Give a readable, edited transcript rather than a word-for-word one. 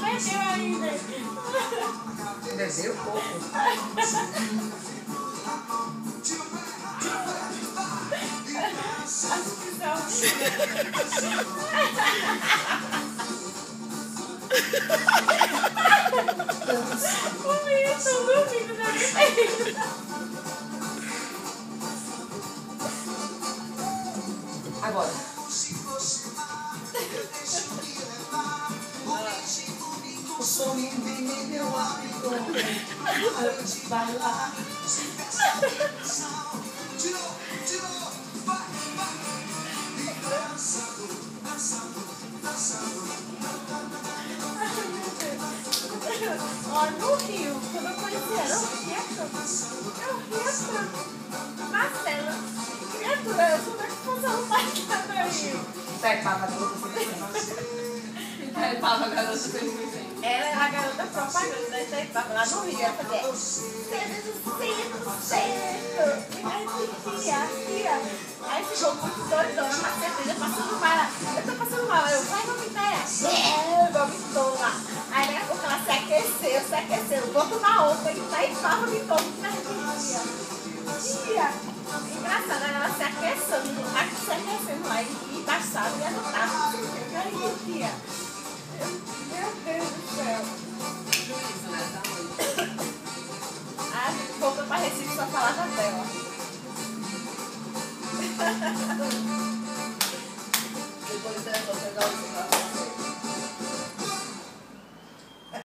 Bebeu ainda. Bebeu pouco. Acho que não. O menino tá dormindo na minha. Agora. O som me meu hábito. Vai lá. Ó, no Rio, quando eu conheci era o Rieto. Marcela, criatura, eu sou da que fosse arrumada no Rio. Taipava tudo. Taipava a garota sem. Ela era a garota propaganda da Itaipava, lá no Rio. Ela fazia 100%. E aí tia. Aí ficou muito doidona, com certeza, passando mal. Eu tô passando mal. Eu, vai vomitar. Vomitou lá. Aí daqui a pouco ela se aqueceu. Vou tomar outra. E Itaipava vomitou muito na tia. Engraçado, ela se aquecendo lá e baixava e anotava. Aí, tia. Meu Deus do céu. Juízo, né? Tá muito. A gente voltou pra Recife só falava dela. Depois dela,